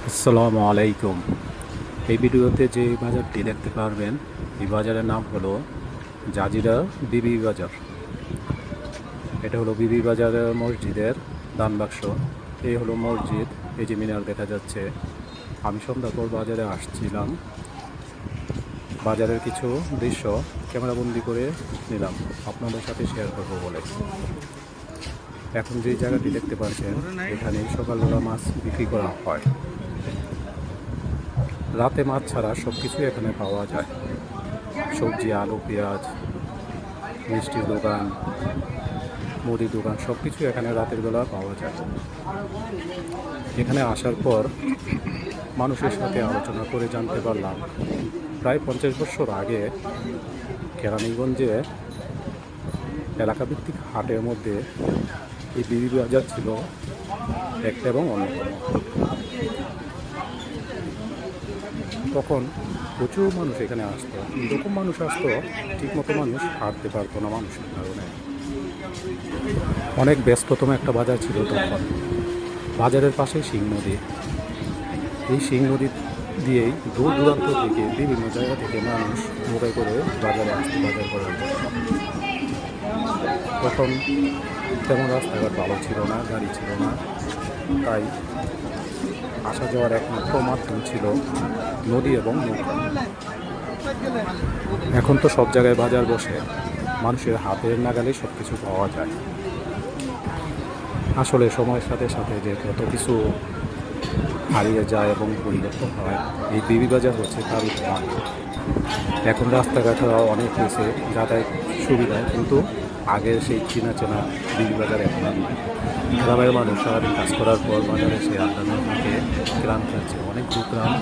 আসসালামু আলাইকুম। এই ভিডিওতে যে বাজারটি দেখতে পারবেন, এই বাজারের নাম হলো জাজিরা বিবি বাজার। এটা হলো বিবি বাজারের মসজিদের দান বাক্স। এই হলো মসজিদ, এই যে মিনার দেখা যাচ্ছে। আমি সন্ধ্যার পর বাজারে আসছিলাম, বাজারের কিছু দৃশ্য ক্যামেরাবন্দি করে নিলাম, আপনাদের সাথে শেয়ার করবো বলে। এখন যে জায়গাটি দেখতে পাচ্ছেন, এখানে সকালবেলা মাছ বিক্রি করা হয়। রাতে মাছ ছাড়া সব কিছুই এখানে পাওয়া যায়। সবজি, আলু, পেঁয়াজ, মিষ্টির দোকান, মুদির দোকান, সব কিছু এখানে রাতের বেলা পাওয়া যায়। এখানে আসার পর মানুষের সাথে আলোচনা করে জানতে পারলাম, প্রায় 50 বছর আগে কেরানীগঞ্জে এলাকাভিত্তিক হাটের মধ্যে এই বিবি বাজার ছিল একটা এবং অন্যতম। তখন প্রচুর মানুষ এখানে আসতো। এরকম মানুষ আসতো, ঠিকমতো মানুষ হাঁটতে পারতো না মানুষের কারণে। অনেক ব্যস্ততম একটা বাজার ছিল তখন। বাজারের পাশে সিং নদী। এই সিং নদী দিয়েই দূর দূরান্ত থেকে বিভিন্ন জায়গা থেকে মানুষ নৌকায় করে বাজারে আসতো বাজার করার জন্য। তখন তেমন রাস্তাঘাট ভালো ছিল না, গাড়ি ছিল না, তাই আসা যাওয়ার একমাত্র মাধ্যম ছিল নদী এবং নৌকা। এখন তো সব জায়গায় বাজার বসে, মানুষের হাতের নাগালে সব কিছু পাওয়া যায়। আসলে সময়ের সাথে সাথে যে কত কিছু হারিয়ে যায় এবং পরিবর্তন হয়, এই বিবি বাজার হচ্ছে তার উদাহরণ। এখন রাস্তাঘাট অনেক হয়েছে, যাতায়াত সুবিধায়, কিন্তু আগের সেই চেনা চেনা বিবি বাজার এখন আর নাই। গ্রামের মানুষ সারাদিন কাজ করার পর বাজারে সে আড্ডা দিতে গ্রাম খাচ্ছে, অনেক গ্রাম